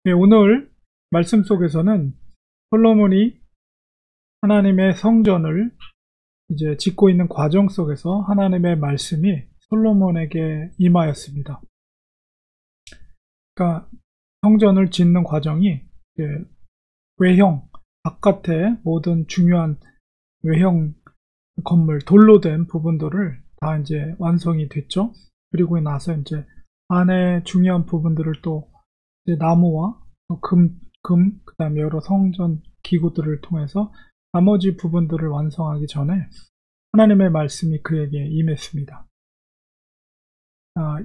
네, 오늘 말씀 속에서는 솔로몬이 하나님의 성전을 이제 짓고 있는 과정 속에서 하나님의 말씀이 솔로몬에게 임하였습니다. 그러니까 성전을 짓는 과정이 이제 외형, 바깥의 모든 중요한 외형 건물, 돌로 된 부분들을 다 이제 완성이 됐죠. 그리고 나서 이제 안에 중요한 부분들을 또 이제 나무와 또 그 다음에 여러 성전 기구들을 통해서 나머지 부분들을 완성하기 전에 하나님의 말씀이 그에게 임했습니다.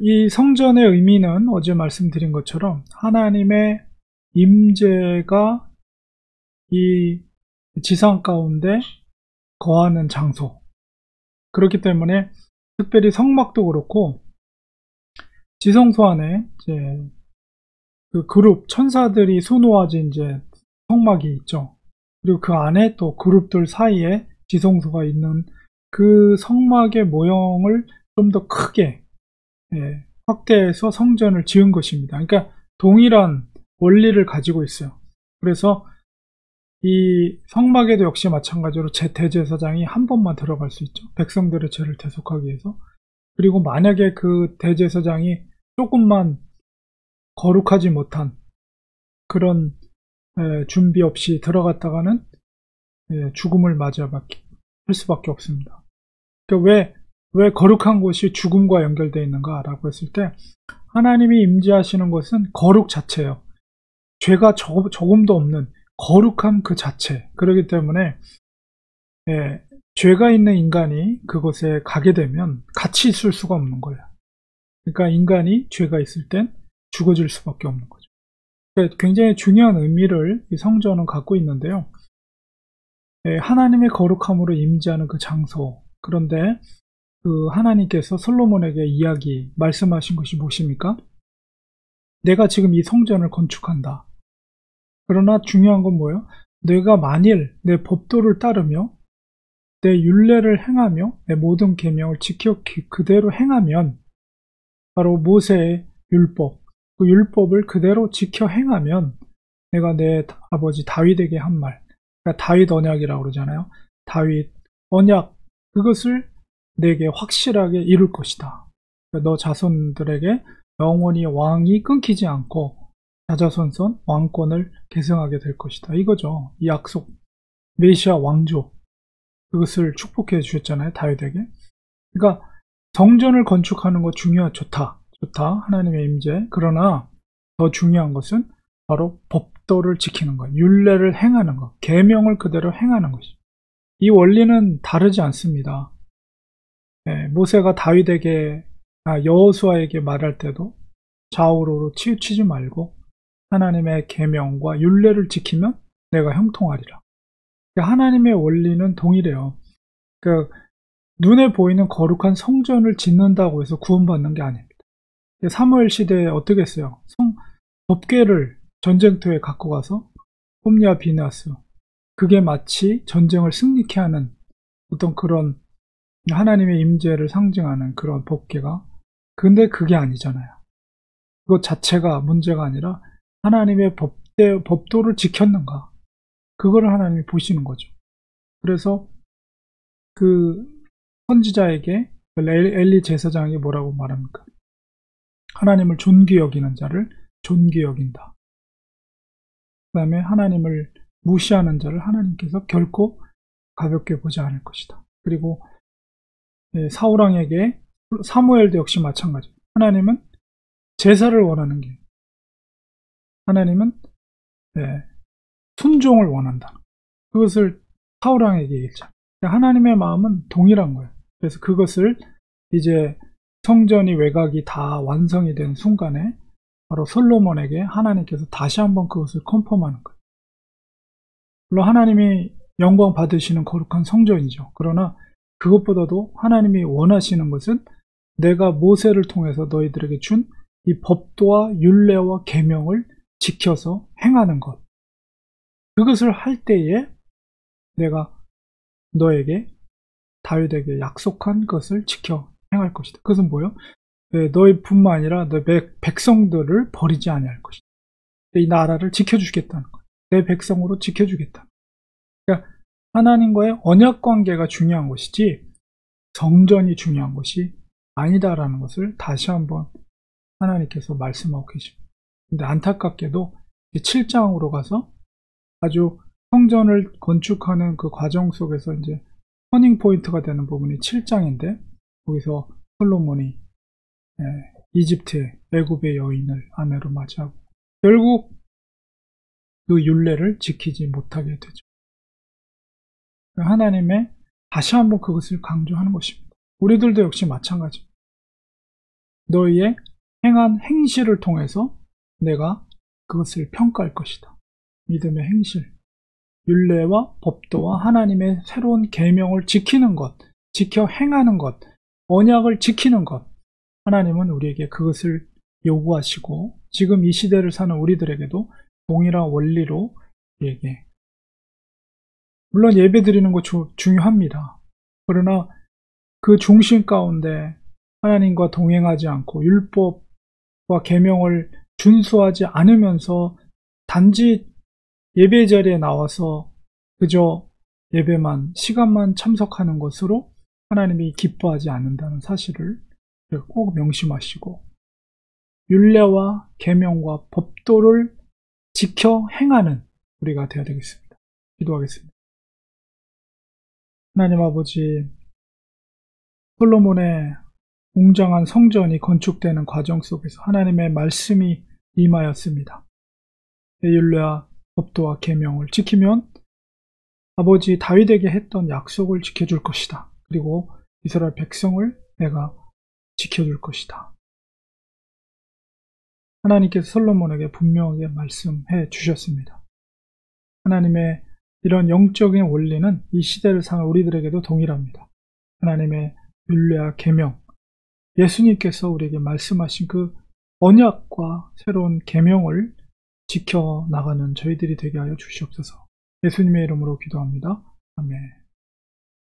이 성전의 의미는 어제 말씀드린 것처럼 하나님의 임재가 이 지상 가운데 거하는 장소. 그렇기 때문에 특별히 성막도 그렇고 지성소 안에 이제 그 그룹 천사들이 수놓아진 이제 성막이 있죠. 그리고 그 안에 또 그룹들 사이에 지성소가 있는 그 성막의 모형을 좀 더 크게 확대해서 성전을 지은 것입니다. 그러니까 동일한 원리를 가지고 있어요. 그래서 이 성막에도 역시 마찬가지로 대제사장이 한 번만 들어갈 수 있죠. 백성들의 죄를 대속하기 위해서. 그리고 만약에 그 대제사장이 조금만 거룩하지 못한 그런 준비 없이 들어갔다가는 죽음을 맞이할 수밖에 없습니다. 그러니까 왜 거룩한 곳이 죽음과 연결되어 있는가 라고 했을 때 하나님이 임재하시는 것은 거룩 자체예요. 죄가 조금도 없는 거룩함 그 자체. 그렇기 때문에 죄가 있는 인간이 그곳에 가게 되면 같이 있을 수가 없는 거예요. 그러니까 인간이 죄가 있을 땐 죽어질 수밖에 없는 거죠. 그러니까 굉장히 중요한 의미를 이 성전은 갖고 있는데요. 하나님의 거룩함으로 임재하는 그 장소. 그런데 그 하나님께서 솔로몬에게 말씀하신 것이 무엇입니까? 내가 지금 이 성전을 건축한다. 그러나 중요한 건 뭐예요? 내가 만일 내 법도를 따르며 내 율례를 행하며 내 모든 계명을 지켜 그대로 행하면 바로 모세의 율법, 그 율법을 그대로 지켜 행하면 내가 내 아버지 다윗에게 한 말, 그러니까 다윗 언약이라고 그러잖아요. 다윗 언약, 그것을 내게 확실하게 이룰 것이다. 그러니까 너 자손들에게 영원히 왕이 끊기지 않고 자자손손 왕권을 계승하게 될 것이다. 이거죠. 이 약속, 메시아 왕조, 그것을 축복해 주셨잖아요. 다윗에게. 그러니까 성전을 건축하는 거 좋다. 하나님의 임재. 그러나 더 중요한 것은 바로 법도를 지키는 것, 율례를 행하는 것, 계명을 그대로 행하는 것이. 이 원리는 다르지 않습니다. 모세가 여호수아에게 말할 때도 좌우로 치우치지 말고 하나님의 계명과 율례를 지키면 내가 형통하리라. 하나님의 원리는 동일해요. 그러니까 눈에 보이는 거룩한 성전을 짓는다고 해서 구원받는 게 아닙니다. 사무엘 시대에 어떻게 했어요? 법궤를 전쟁터에 갖고 가서 홈리와 비느하스, 그게 마치 전쟁을 승리케 하는 어떤 그런 하나님의 임재를 상징하는 그런 법궤가, 근데 그게 아니잖아요. 그것 자체가 문제가 아니라 하나님의 법도를 지켰는가, 그거를 하나님이 보시는 거죠. 그래서 그 선지자에게 엘리 제사장이 뭐라고 말합니까? 하나님을 존귀 여기는 자를 존귀 여긴다. 그 다음에 하나님을 무시하는 자를 하나님께서 결코 가볍게 보지 않을 것이다. 그리고 사울왕에게 사무엘도 역시 마찬가지. 하나님은 제사를 원하는 게, 하나님은 순종을 원한다. 그것을 사울왕에게 얘기했죠. 하나님의 마음은 동일한 거예요. 그래서 그것을 이제 성전이 외곽이 다 완성이 된 순간에 바로 솔로몬에게 하나님께서 다시 한번 그것을 컨펌하는 거예요. 물론 하나님이 영광 받으시는 거룩한 성전이죠. 그러나 그것보다도 하나님이 원하시는 것은 내가 모세를 통해서 너희들에게 준 이 법도와 율례와 계명을 지켜서 행하는 것. 그것을 할 때에 내가 너에게 다윗에게 약속한 것을 지켜 행할 것이다. 그것은 뭐예요? 너희 뿐만 아니라 너희 백성들을 버리지 아니할 것이다. 이 나라를 지켜주겠다는 거예요. 내 백성으로 지켜주겠다. 그러니까 하나님과의 언약 관계가 중요한 것이지 성전이 중요한 것이 아니다라는 것을 다시 한번 하나님께서 말씀하고 계십니다. 근데 안타깝게도 7장으로 가서 아주 성전을 건축하는 그 과정 속에서 이제 터닝 포인트가 되는 부분이 7장인데 거기서 솔로몬이 이집트의 애굽의 여인을 아내로 맞이하고 결국 그 율례를 지키지 못하게 되죠. 하나님의 다시 한번 그것을 강조하는 것입니다. 우리들도 역시 마찬가지입니다. 너희의 행한 행실을 통해서 내가 그것을 평가할 것이다. 믿음의 행실, 율례와 법도와 하나님의 새로운 계명을 지키는 것, 지켜 행하는 것, 언약을 지키는 것, 하나님은 우리에게 그것을 요구하시고 지금 이 시대를 사는 우리들에게도 동일한 원리로 우리에게, 물론 예배 드리는 거 중요합니다. 그러나 그 중심 가운데 하나님과 동행하지 않고 율법과 계명을 준수하지 않으면서 단지 예배 자리에 나와서 그저 예배만, 시간만 참석하는 것으로 하나님이 기뻐하지 않는다는 사실을 꼭 명심하시고 율례와 계명과 법도를 지켜 행하는 우리가 되어야 되겠습니다. 기도하겠습니다. 하나님 아버지, 솔로몬의 웅장한 성전이 건축되는 과정 속에서 하나님의 말씀이 임하였습니다. 율례와 법도와 계명을 지키면 아버지 다윗에게 했던 약속을 지켜줄 것이다. 그리고 이스라엘 백성을 내가 지켜줄 것이다. 하나님께서 솔로몬에게 분명하게 말씀해 주셨습니다. 하나님의 이런 영적인 원리는 이 시대를 사는 우리들에게도 동일합니다. 하나님의 율례와 계명, 예수님께서 우리에게 말씀하신 그 언약과 새로운 계명을 지켜나가는 저희들이 되게 하여 주시옵소서. 예수님의 이름으로 기도합니다. 아멘.